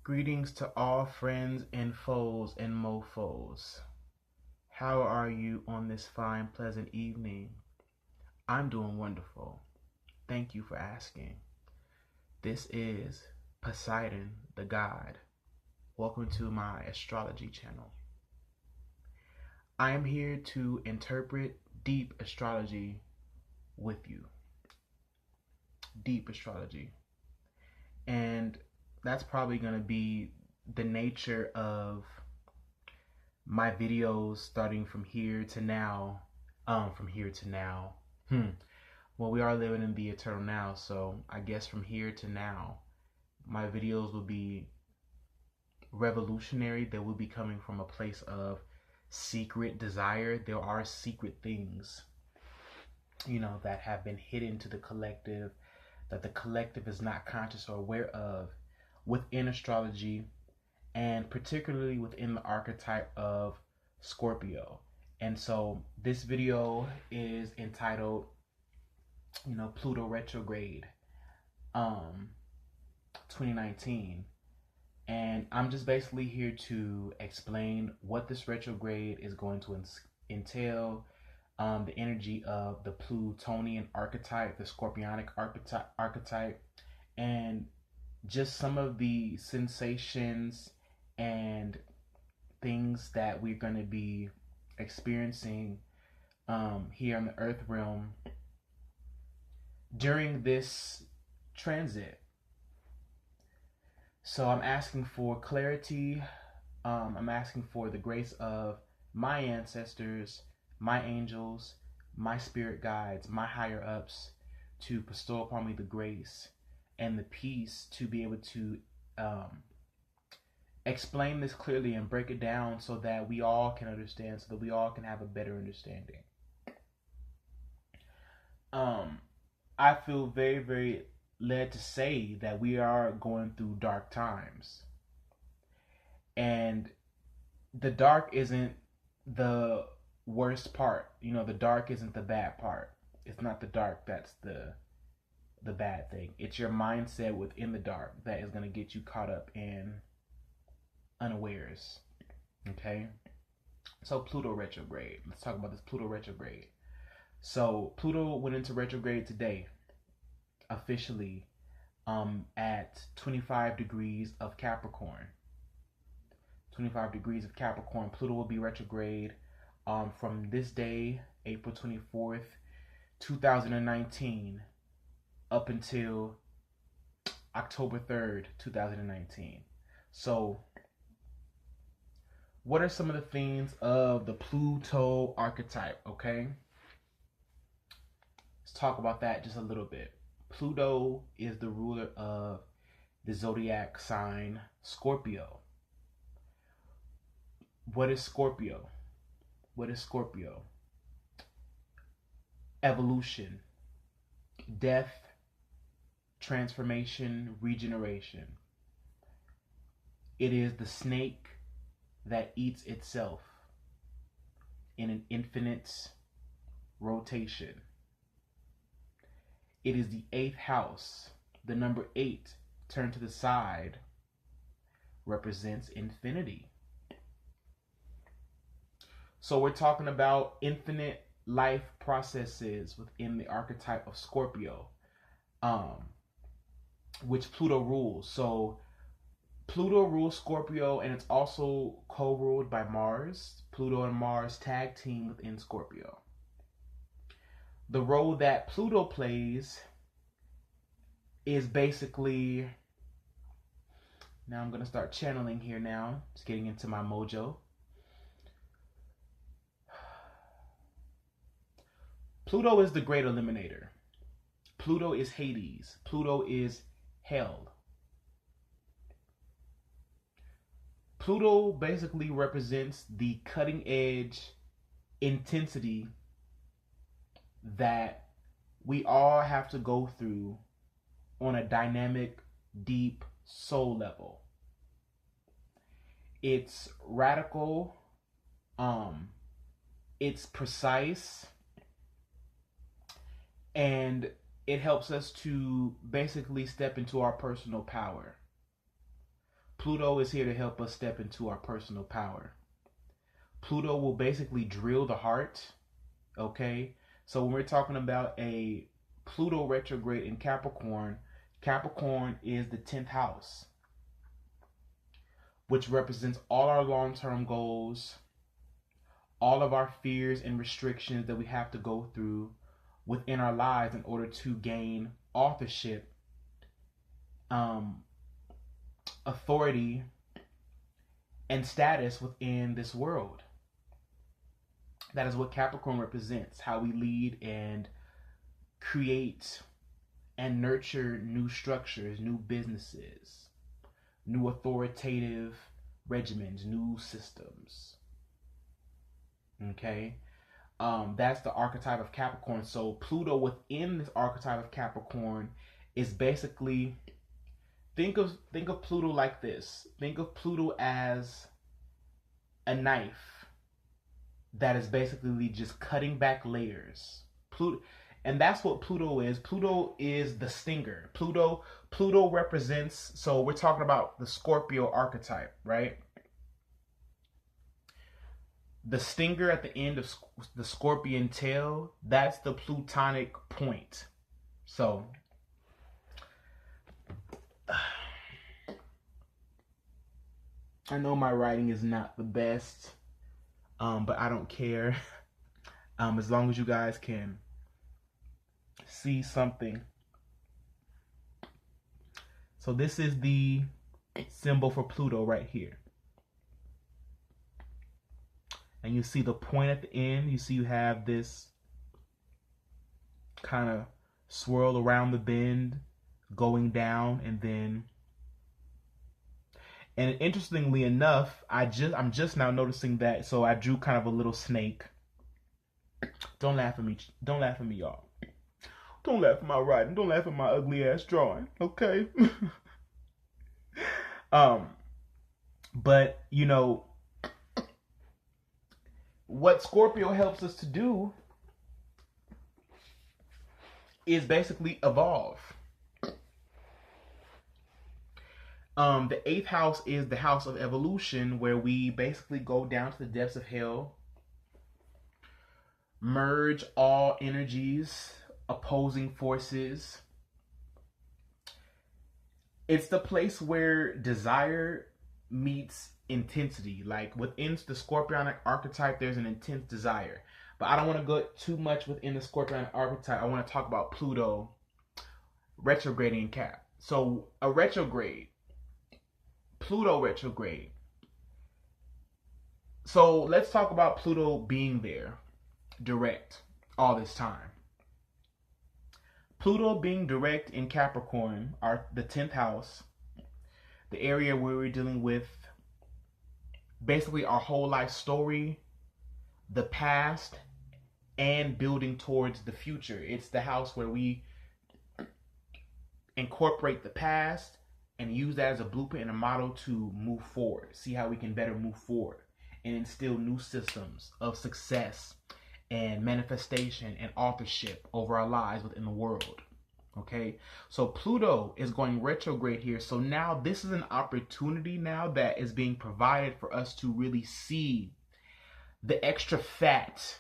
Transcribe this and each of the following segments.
Greetings to all friends and foes and mofos. How are you on this fine, pleasant evening? I'm doing wonderful. Thank you for asking. This is Poseidon, the God. Welcome to my astrology channel. I am here to interpret deep astrology with you. Deep astrology. And that's probably going to be the nature of my videos starting from here to now. Well, we are living in the eternal now, so I guess from here to now, my videos will be revolutionary. They will be coming from a place of secret desire. There are secret things, that have been hidden to the collective, that the collective is not conscious or aware of within astrology, and particularly within the archetype of Scorpio. And so this video is entitled, Pluto Retrograde 2019. And I'm just basically here to explain what this retrograde is going to entail, the energy of the Plutonian archetype, the Scorpionic archetype, and just some of the sensations and things that we're going to be experiencing here in the earth realm during this transit. So I'm asking for clarity. I'm asking for the grace of my ancestors, my angels, my spirit guides, my higher ups to bestow upon me the grace and the peace to be able to explain this clearly and break it down so that we all can understand, so that we all can have a better understanding. I feel very, very led to say that we are going through dark times. And the dark isn't the worst part. The dark isn't the bad part. It's not the dark that's the bad thing. It's your mindset within the dark that is going to get you caught up in unawares. Okay? So Pluto retrograde. Let's talk about this Pluto retrograde. So Pluto went into retrograde today, officially, at 25 degrees of Capricorn. 25 degrees of Capricorn. Pluto will be retrograde from this day, April 24th, 2019, up until October 3rd, 2019. So, what are some of the themes of the Pluto archetype, okay? Let's talk about that just a little bit. Pluto is the ruler of the zodiac sign Scorpio. What is Scorpio? What is Scorpio? Evolution, death, transformation, regeneration. It is the snake that eats itself in an infinite rotation. It is the 8th house. The number 8 turned to the side represents infinity. So we're talking about infinite life processes within the archetype of Scorpio, which Pluto rules. So Pluto rules Scorpio, and it's also co-ruled by Mars. Pluto and Mars tag team within Scorpio. The role that Pluto plays is basically, now I'm going to start channeling here now, just getting into my mojo. Pluto is the great eliminator. Pluto is Hades. Pluto is hell. Pluto basically represents the cutting edge intensity that we all have to go through on a dynamic, deep soul level. It's radical, it's precise, and it helps us to basically step into our personal power. Pluto is here to help us step into our personal power. Pluto will basically drill the heart. Okay, so when we're talking about a Pluto retrograde in Capricorn, Capricorn is the 10th house, which represents all our long-term goals, all of our fears and restrictions that we have to go through within our lives in order to gain authorship, authority, and status within this world. That is what Capricorn represents, how we lead and create and nurture new structures, new businesses, new authoritative regimens, new systems. Okay? That's the archetype of Capricorn. So Pluto within this archetype of Capricorn is basically, think of Pluto like this. Think of Pluto as a knife that is basically just cutting back layers. Pluto, and that's what Pluto is. Pluto is the stinger. Pluto represents, so we're talking about the Scorpio archetype, right? The stinger at the end of the scorpion tail, that's the plutonic point. So I know my writing is not the best, but I don't care. As long as you guys can see something. So this is the symbol for Pluto right here. And you see the point at the end. You see you have this kind of swirl around the bend, going down, and then. And interestingly enough, I'm just now noticing that. So I drew kind of a little snake. Don't laugh at me. Don't laugh at me, y'all. Don't laugh at my writing. Don't laugh at my ugly ass drawing. Okay. But you know, what Scorpio helps us to do is basically evolve. The 8th house is the house of evolution, where we basically go down to the depths of hell, merge all energies, opposing forces. It's the place where desire meets intensity. Like within the Scorpionic archetype, there's an intense desire. But I don't want to go too much within the Scorpionic archetype. I want to talk about Pluto retrograding in Cap. So a retrograde, Pluto retrograde. So let's talk about Pluto being there direct all this time. Pluto being direct in Capricorn, the 10th house, the area where we're dealing with basically our whole life story, the past, and building towards the future. It's the house where we incorporate the past and use that as a blueprint and a model to move forward, see how we can better move forward and instill new systems of success and manifestation and authorship over our lives within the world. Okay, so Pluto is going retrograde here. So now this is an opportunity now that is being provided for us to really see the extra fat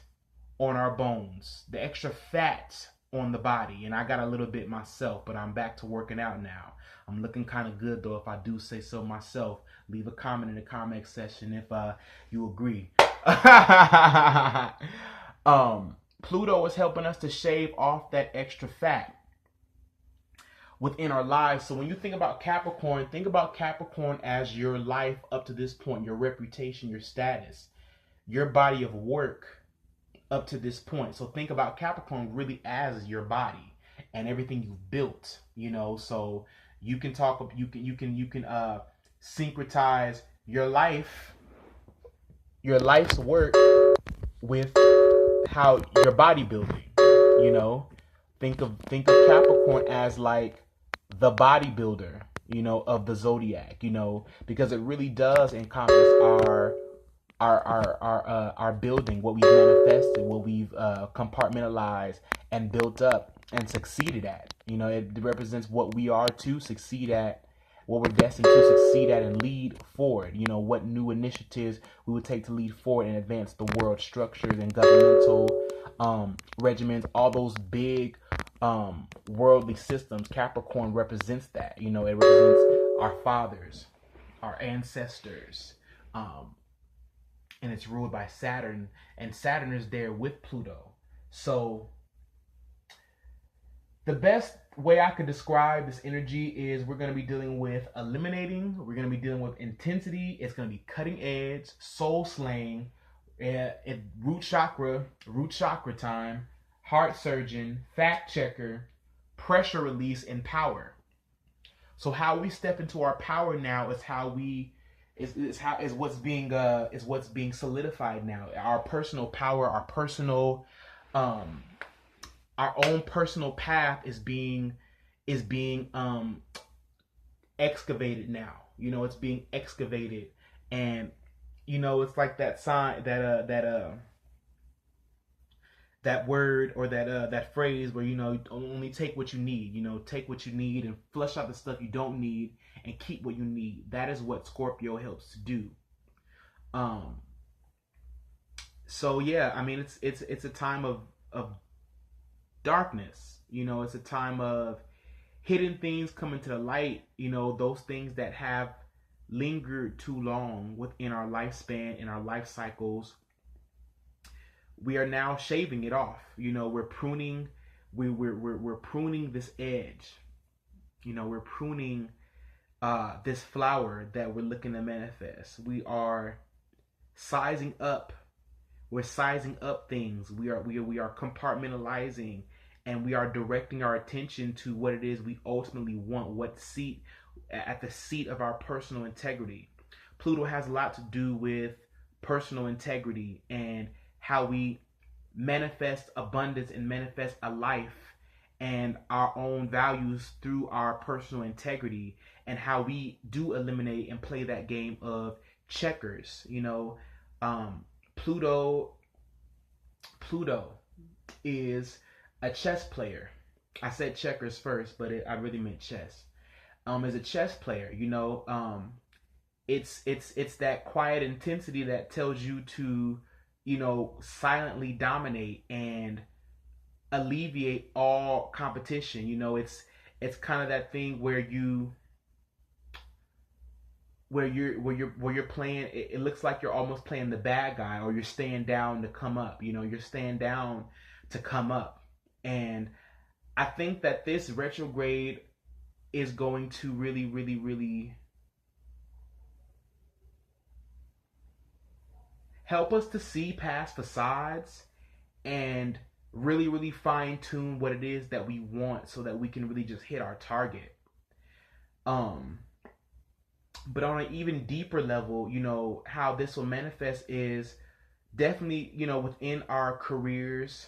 on our bones, the extra fat on the body. And I got a little bit myself, but I'm back to working out now. I'm looking kind of good though, if I do say so myself. Leave a comment in the comment section if you agree. Pluto is helping us to shave off that extra fat within our lives. So when you think about Capricorn as your life up to this point, your reputation, your status, your body of work up to this point. So think about Capricorn really as your body and everything you've built, you know. So you can talk, you can syncretize your life's work with how your bodybuilding, you know. Think of Capricorn as like the bodybuilder, you know, of the zodiac, you know, because it really does encompass our building, what we've manifested, what we've compartmentalized and built up and succeeded at. You know, it represents what we are to succeed at what we're destined to succeed at and lead forward. You know, what new initiatives we would take to lead forward and advance the world structures and governmental regimens, all those big worldly systems. Capricorn represents that. You know, it represents our fathers, our ancestors, and it's ruled by Saturn, and Saturn is there with Pluto. So the best way I could describe this energy is we're going to be dealing with eliminating, we're going to be dealing with intensity, it's going to be cutting edge, soul slaying, root chakra time, heart surgeon, fact checker, pressure release, and power. So how we step into our power now is how we is what's being solidified now. Our personal power, our own personal path is being excavated now. You know, it's being excavated, and you know, it's like that sign that word or that phrase where, you know, only take what you need. You know, take what you need and flush out the stuff you don't need and keep what you need. That is what Scorpio helps to do. So yeah, I mean, it's a time of darkness. You know, it's a time of hidden things coming to the light. You know, those things that have lingered too long within our lifespan, in our life cycles. We are now shaving it off. You know, we're pruning. We're pruning this edge. You know, we're pruning this flower that we're looking to manifest. We are sizing up. We're sizing up things. We are compartmentalizing, and we are directing our attention to what it is we ultimately want. What seat at the seat of our personal integrity. Pluto has a lot to do with personal integrity and how we manifest abundance and manifest a life and our own values through our personal integrity, and how we do eliminate and play that game of checkers. You know, Pluto is a chess player. I said checkers first, but I really meant chess. As a chess player, you know, it's that quiet intensity that tells you to, you know, silently dominate and alleviate all competition. You know, it's kind of that thing where you're playing. It looks like you're almost playing the bad guy, or you're staying down to come up. You know, you're staying down to come up, and I think that this retrograde is going to really, really, really help us to see past facades and really, really fine tune what it is that we want, so that we can really just hit our target. But on an even deeper level, you know, how this will manifest is definitely, you know, within our careers,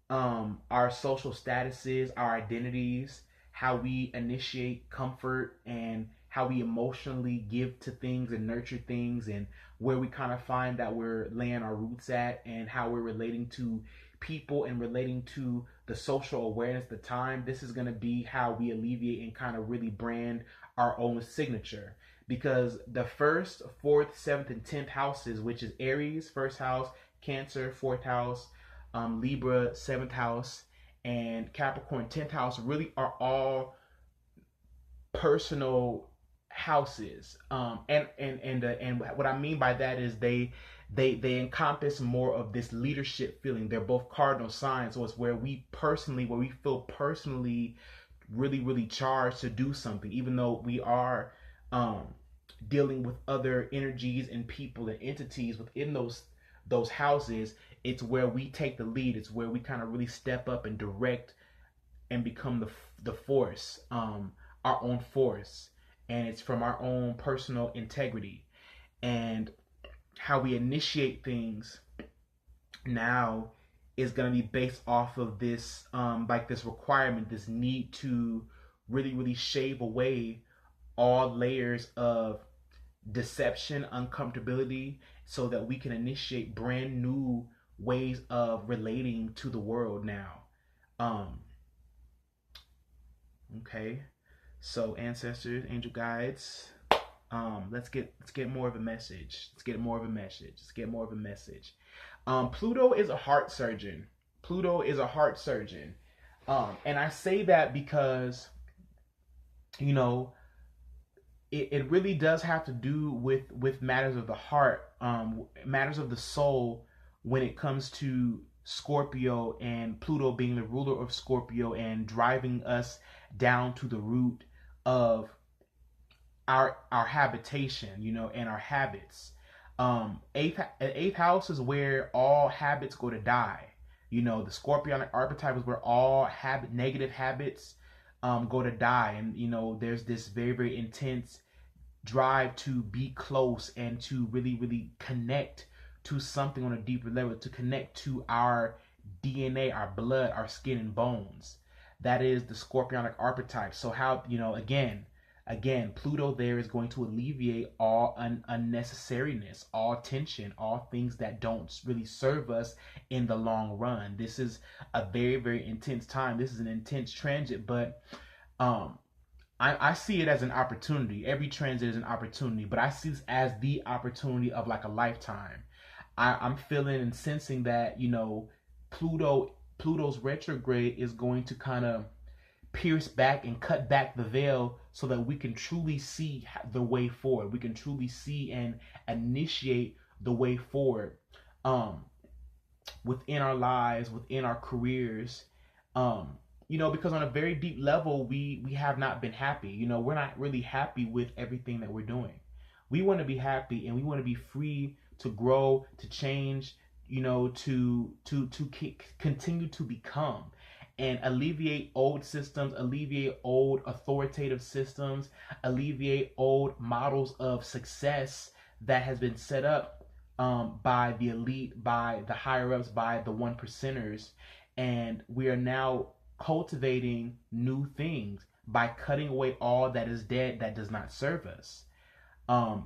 our social statuses, our identities, how we initiate comfort, and how we emotionally give to things and nurture things, and where we kind of find that we're laying our roots at, and how we're relating to people and relating to the social awareness at the time. This is going to be how we alleviate and kind of really brand our own signature. Because the first, fourth, seventh, and 10th houses, which is Aries, first house, Cancer, fourth house, Libra, seventh house, and Capricorn, 10th house, really are all personal houses. And what I mean by that is they encompass more of this leadership feeling. They're both cardinal signs, so it's where we feel personally really, really charged to do something, even though we are dealing with other energies and people and entities within those houses. It's where we take the lead. It's where we kind of really step up and direct and become the force, our own force, and it's from our own personal integrity. And how we initiate things now is going to be based off of this, like this requirement, this need to really, really shave away all layers of deception, uncomfortability, so that we can initiate brand new ways of relating to the world now. Okay, So ancestors, angel guides, let's get more of a message. Let's get more of a message. Let's get more of a message. Pluto is a heart surgeon. Pluto is a heart surgeon. And I say that because, you know, it really does have to do with matters of the heart, matters of the soul, when it comes to Scorpio and Pluto being the ruler of Scorpio and driving us down to the root of our habitation, and our habits. Eighth house is where all habits go to die. The Scorpionic archetype is where all negative habits go to die, and there's this very, very intense drive to be close and to really, really connect to something on a deeper level, to connect to our DNA, our blood, our skin and bones. That is the Scorpionic archetype. So how, again, Pluto there is going to alleviate all unnecessariness, all tension, all things that don't really serve us in the long run. This is a very, very intense time. This is an intense transit, but I see it as an opportunity. Every transit is an opportunity, but I see this as the opportunity of like a lifetime. I'm feeling and sensing that, Pluto's retrograde is going to kind of pierce back and cut back the veil so that we can truly see the way forward. We can truly see and initiate the way forward within our lives, within our careers. Because on a very deep level, we have not been happy. We're not really happy with everything that we're doing. We want to be happy and we want to be free to grow, to change, to continue to become and alleviate old systems, alleviate old authoritative systems, alleviate old models of success that has been set up by the elite, by the higher ups, by the one percenters. And we are now cultivating new things by cutting away all that is dead that does not serve us.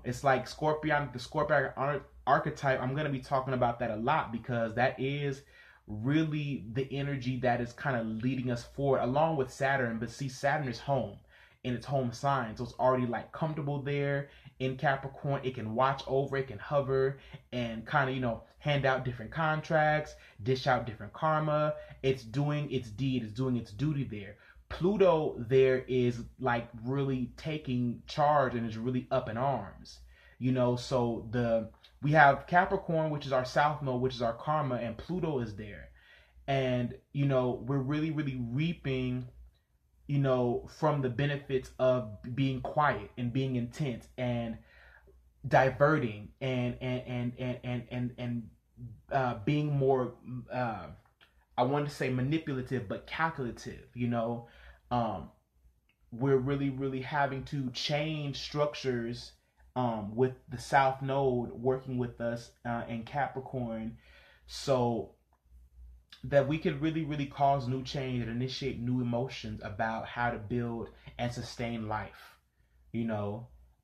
It's like the Scorpion archetype. I'm going to be talking about that a lot because that is really the energy that is kind of leading us forward along with Saturn. But see, Saturn is home in its home sign, so it's already like comfortable there in Capricorn. It can watch over, it can hover and kind of hand out different contracts, dish out different karma. It's doing its deed, it's doing its duty there. Pluto there is like really taking charge and is really up in arms. So we have Capricorn, which is our south node, which is our karma, and Pluto is there. And we're really, really reaping from the benefits of being quiet and being intense and diverting and being more I want to say manipulative but calculative. We're really, really having to change structures with the South Node working with us in Capricorn, so that we could really, really cause new change and initiate new emotions about how to build and sustain life.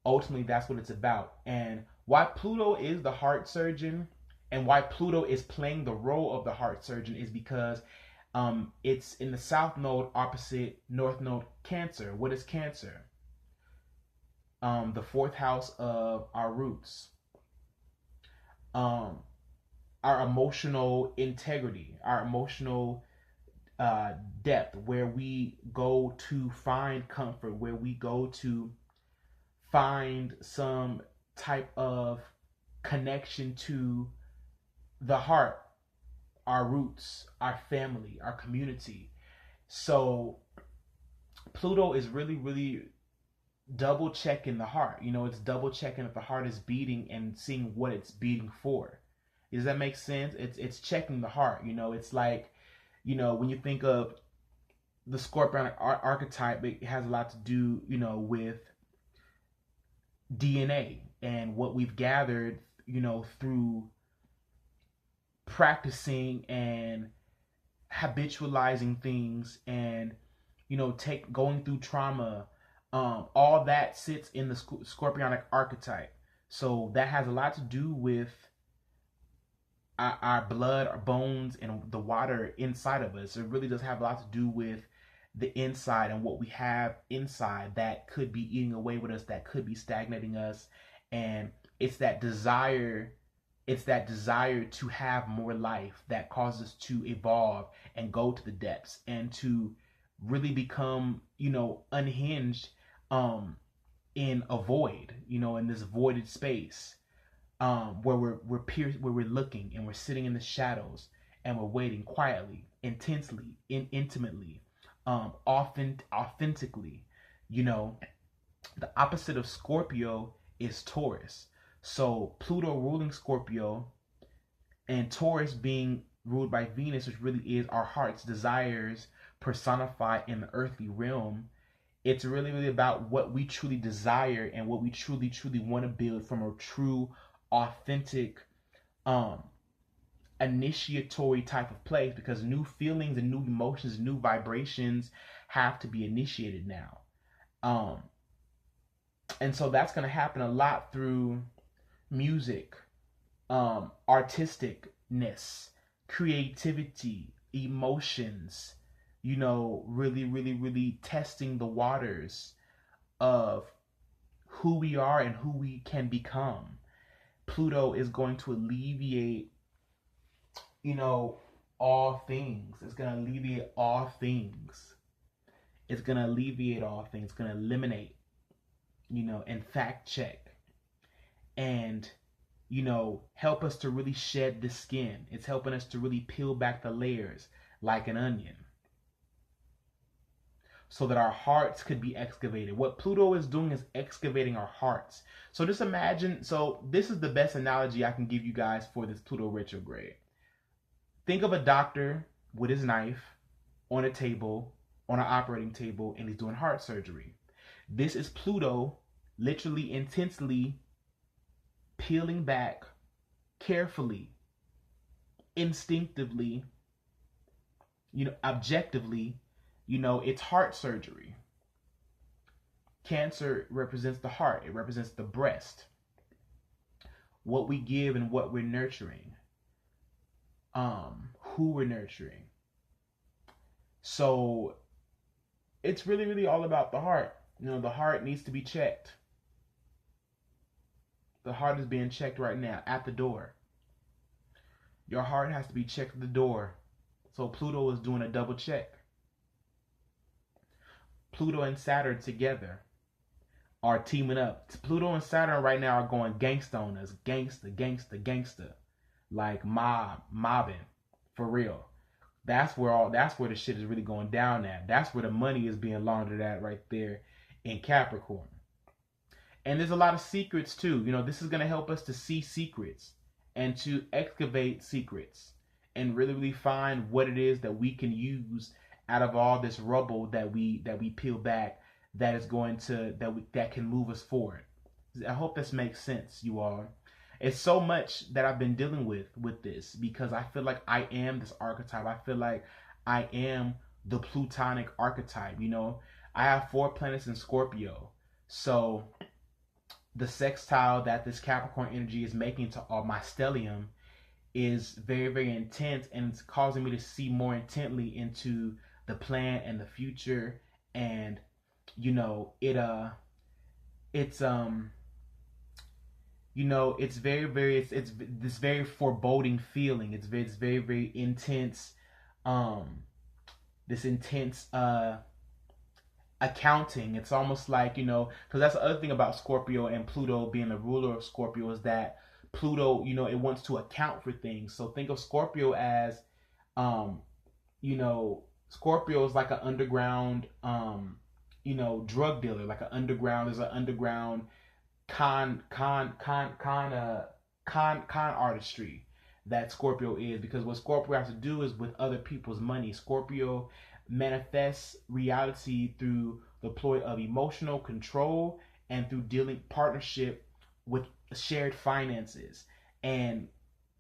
Ultimately, that's what it's about. And why Pluto is the heart surgeon and why Pluto is playing the role of the heart surgeon is because it's in the South Node opposite North Node Cancer. What is Cancer? The fourth house of our roots, our emotional integrity, our emotional depth, where we go to find comfort, where we go to find some type of connection to the heart, our roots, our family, our community. So Pluto is really, really double checking the heart. It's double checking if the heart is beating and seeing what it's beating for. Does that make sense? It's checking the heart. It's like, when you think of the Scorpion archetype, it has a lot to do, with DNA and what we've gathered, through practicing and habitualizing things and, going through trauma. All that sits in the Scorpionic archetype. So that has a lot to do with our blood, our bones, and the water inside of us. It really does have a lot to do with the inside and what we have inside that could be eating away with us, that could be stagnating us. And it's that desire, to have more life that causes us to evolve and go to the depths and to really become, unhinged, in a void, in this voided space, where where we're looking and we're sitting in the shadows and we're waiting quietly, intensely, intimately, authentically. The opposite of Scorpio is Taurus. So Pluto ruling Scorpio and Taurus being ruled by Venus, which really is our heart's desires personified in the earthly realm. It's really, really about what we truly desire and what we truly, truly want to build from a true, authentic, initiatory type of place, because new feelings and new emotions, new vibrations have to be initiated now. And so that's going to happen a lot through music, artisticness, creativity, emotions, really, really, really testing the waters of who we are and who we can become. Pluto is going to alleviate, all things. It's going to alleviate all things. It's going to alleviate all things. It's going to eliminate, and fact check. And, help us to really shed the skin. It's helping us to really peel back the layers like an onion, so that our hearts could be excavated. What Pluto is doing is excavating our hearts. So just imagine, so this is the best analogy I can give you guys for this Pluto retrograde. Think of a doctor with his knife on a table, on an operating table, and he's doing heart surgery. This is Pluto literally intensely peeling back carefully, instinctively, objectively, it's heart surgery. Cancer represents the heart. It represents the breast. What we give and what we're nurturing. Who we're nurturing. So it's really, really all about the heart. The heart needs to be checked. The heart is being checked right now at the door. Your heart has to be checked at the door. So Pluto is doing a double check. Pluto and Saturn together are teaming up. Pluto and Saturn right now are going gangsta on us. Gangsta, gangsta, gangsta. Like mobbing. For real. That's where the shit is really going down at. That's where the money is being laundered at right there in Capricorn. And there's a lot of secrets too. This is going to help us to see secrets and to excavate secrets and really, really find what it is that we can use out of all this rubble that we peel back, that is going to, that can move us forward. I hope this makes sense, you all. It's so much that I've been dealing with this, because I feel like I am this archetype. I feel like I am the Plutonic archetype. I have 4 planets in Scorpio. So the sextile that this Capricorn energy is making to all my stellium is very, very intense, and it's causing me to see more intently into the plan and the future. And it's very, very, it's this very foreboding feeling. It's very, very intense. This intense accounting. It's almost like, because that's the other thing about Scorpio and Pluto being the ruler of Scorpio, is that Pluto, it wants to account for things. So think of Scorpio as, Scorpio is like an underground, drug dealer, like there's an underground con artistry that Scorpio is, because what Scorpio has to do is with other people's money. Scorpio manifests reality through the ploy of emotional control and through dealing partnership with shared finances and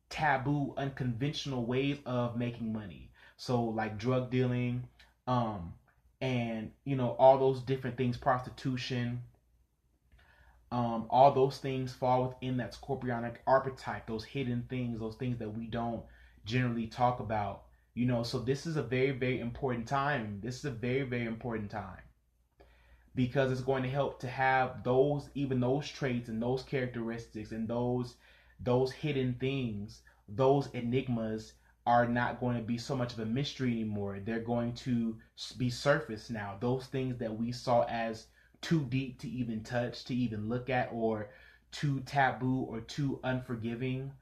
taboo, unconventional ways of making money. So like drug dealing, and all those different things, prostitution, all those things fall within that Scorpionic archetype. Those hidden things, those things that we don't generally talk about, You know, so this is a very, very important time. This is a very, very important time because it's going to help to have those, even those traits and those characteristics and those hidden things, those enigmas are not going to be so much of a mystery anymore. They're going to be surface now. Those things that we saw as too deep to even touch, to even look at, or too taboo or too unforgiving,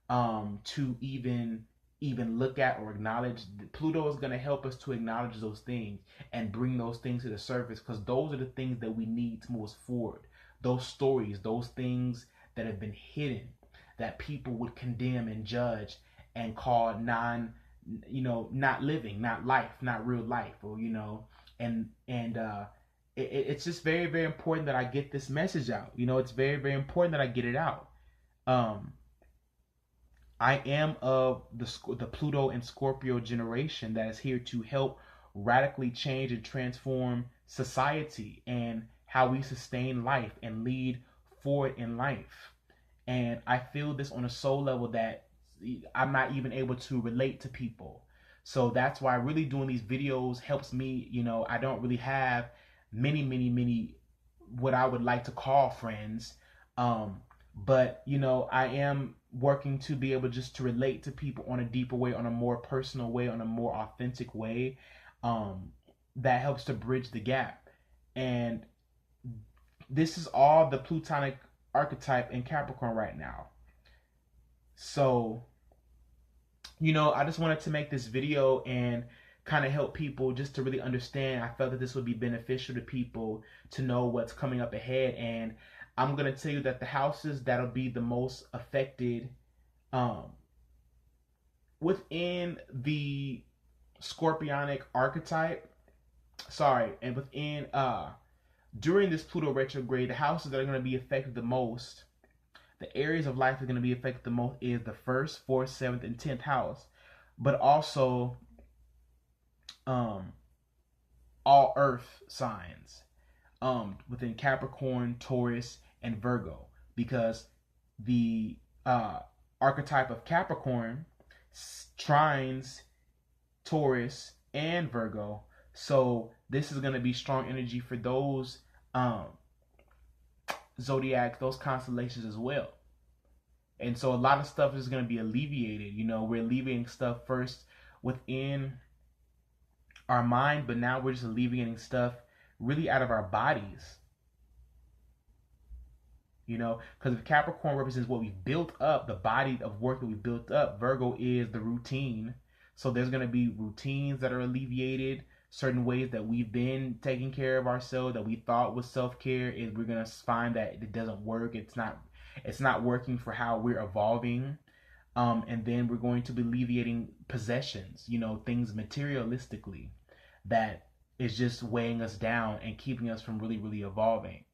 to even look at or acknowledge. Pluto is going to help us to acknowledge those things and bring those things to the surface, because those are the things that we need to move us forward. Those stories, those things that have been hidden, that people would condemn and judge and call not living, not life, not real life, or it's just very, very important that I get this message out. It's very, very important that I get it out. I am of the Pluto and Scorpio generation that is here to help radically change and transform society and how we sustain life and lead forward in life. And I feel this on a soul level that I'm not even able to relate to people. So that's why really doing these videos helps me. I don't really have many what I would like to call friends. But I am working to be able just to relate to people on a deeper way, on a more personal way, on a more authentic way, that helps to bridge the gap. And this is all the Plutonic archetype in Capricorn right now. So, I just wanted to make this video and kind of help people just to really understand. I felt that this would be beneficial to people to know what's coming up ahead. And I'm going to tell you that the houses that'll be the most affected within the Scorpionic archetype, and within during this Pluto retrograde, the houses that are going to be affected the most, the areas of life that are going to be affected the most is the 1st, 4th, 7th, and 10th house, but also all earth signs within Capricorn, Taurus, and Virgo, because the archetype of Capricorn trines Taurus and Virgo. So this is going to be strong energy for those zodiacs, those constellations as well. And so a lot of stuff is going to be alleviated. We're alleviating stuff first within our mind, but now we're just alleviating stuff really out of our bodies. Because if Capricorn represents what we've built up, the body of work that we built up, Virgo is the routine. So there's going to be routines that are alleviated, certain ways that we've been taking care of ourselves that we thought was self-care, is we're going to find that it doesn't work. It's not working for how we're evolving. And then we're going to be alleviating possessions, things materialistically that is just weighing us down and keeping us from really, really evolving.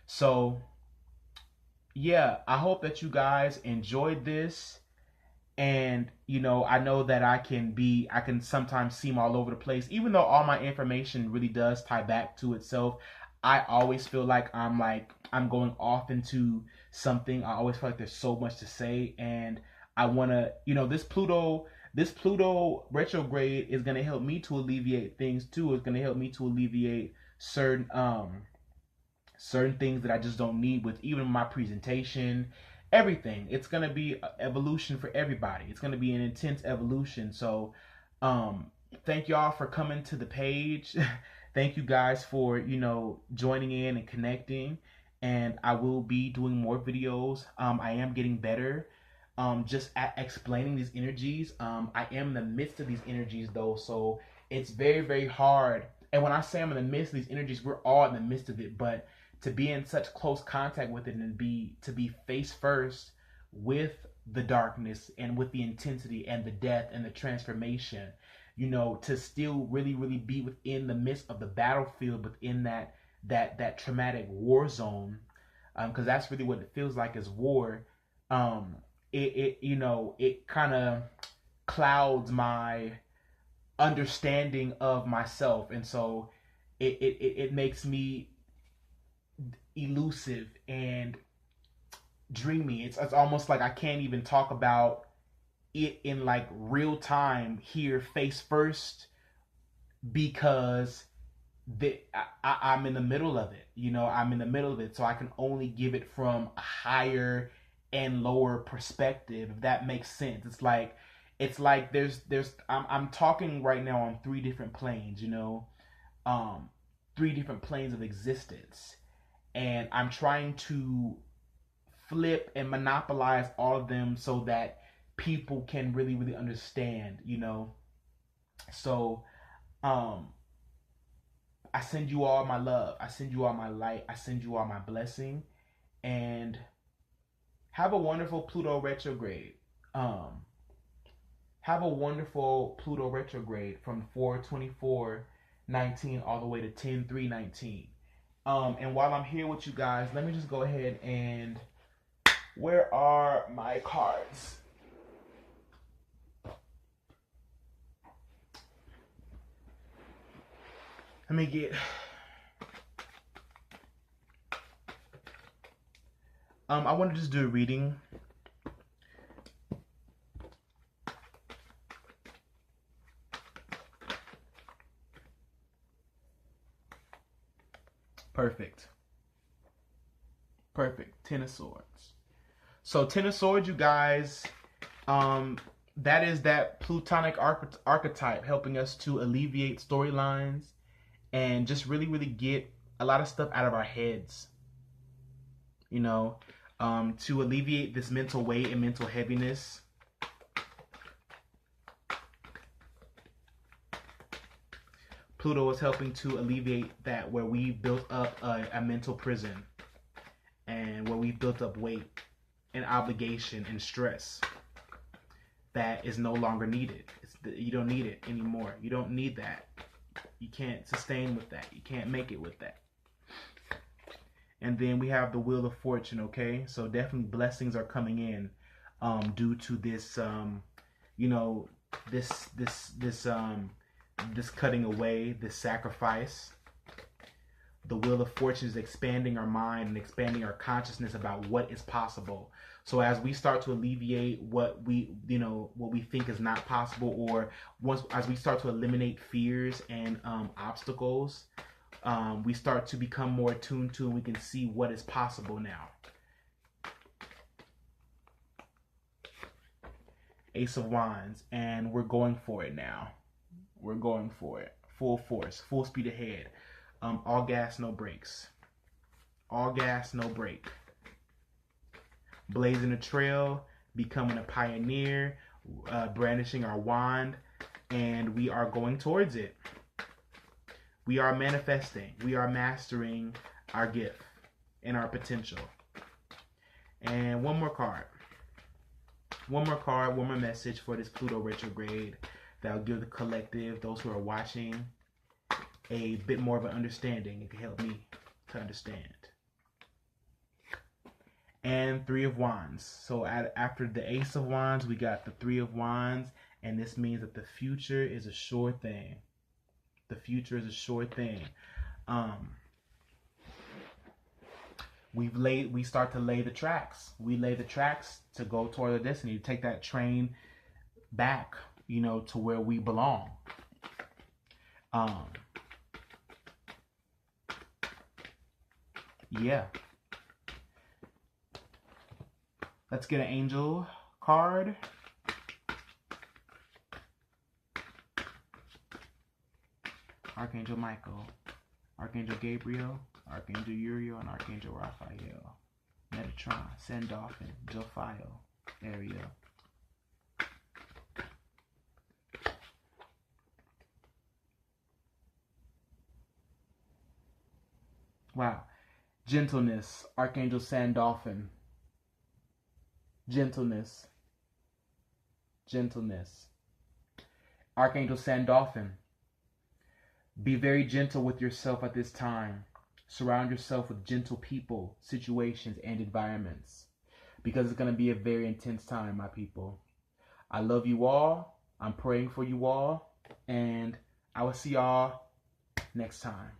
So yeah, I hope that you guys enjoyed this. And I know that I can sometimes seem all over the place, even though all my information really does tie back to itself. I always feel like I'm going off into something. I always feel like there's so much to say, and I want to, this Pluto retrograde is going to help me to alleviate things too. It's going to help me to alleviate certain things that I just don't need with even my presentation, everything. It's going to be evolution for everybody. It's going to be an intense evolution. So thank y'all for coming to the page. Thank you guys for joining in and connecting, and I will be doing more videos. I am getting better just at explaining these energies. I am in the midst of these energies though, so it's very, very hard. And when I say I'm in the midst of these energies, we're all in the midst of it, but to be in such close contact with it and to be face first with the darkness and with the intensity and the death and the transformation, to still really, really be within the midst of the battlefield, within that traumatic war zone, because that's really what it feels like is war. It kind of clouds my understanding of myself, and so it makes me elusive and dreamy. It's almost like I can't even talk about it in like real time here face first, because I'm in the middle of it. I'm in the middle of it, so I can only give it from a higher and lower perspective, if that makes sense. It's like I'm talking right now on three different planes, um, three different planes of existence, and I'm trying to flip and monopolize all of them so that people can really, really understand. So, um, I send you all my love. I send you all my light. I send you all my blessing. And have a wonderful Pluto retrograde. Um, have a wonderful Pluto retrograde from 4/24/19 all the way to 10/3/19. And while I'm here with you guys, let me just go ahead and, where are my cards? Let me get. I want to just do a reading. Perfect. Ten of Swords. So Ten of Swords, you guys, that is that Plutonic archetype helping us to alleviate storylines and just really, really get a lot of stuff out of our heads. To alleviate this mental weight and mental heaviness. Pluto is helping to alleviate that, where we built up a mental prison, and where we built up weight and obligation and stress that is no longer needed. You don't need it anymore. You don't need that. You can't sustain with that. You can't make it with that. And then we have the Wheel of Fortune, okay? So definitely blessings are coming in due to this, this cutting away, this sacrifice. The Wheel of Fortune is expanding our mind and expanding our consciousness about what is possible. So as we start to alleviate what we think is not possible, or as we start to eliminate fears and obstacles, we start to become more attuned to, and we can see what is possible now. Ace of Wands, and we're going for it now. We're going for it. Full force, full speed ahead. All gas, no brakes. All gas, no brake. Blazing a trail, becoming a pioneer, brandishing our wand, and we are going towards it. We are manifesting. We are mastering our gift and our potential. And one more card. One more message for this Pluto retrograde that will give the collective, those who are watching, a bit more of an understanding. It can help me to understand. And Three of Wands. So after the Ace of Wands, we got the Three of Wands, and this means that the future is a sure thing. The future is a sure thing. We start to lay the tracks. We lay the tracks to go toward our destiny, to take that train back, to where we belong. Yeah. Let's get an angel card. Archangel Michael, Archangel Gabriel, Archangel Uriel, and Archangel Raphael. Metatron, Sandalphon, Jophiel, Ariel. Wow. Gentleness, Archangel Sandalphon. Gentleness. Archangel Sandalphon. Be very gentle with yourself at this time. Surround yourself with gentle people, situations, and environments, because it's going to be a very intense time, my people. I love you all. I'm praying for you all. And I will see y'all next time.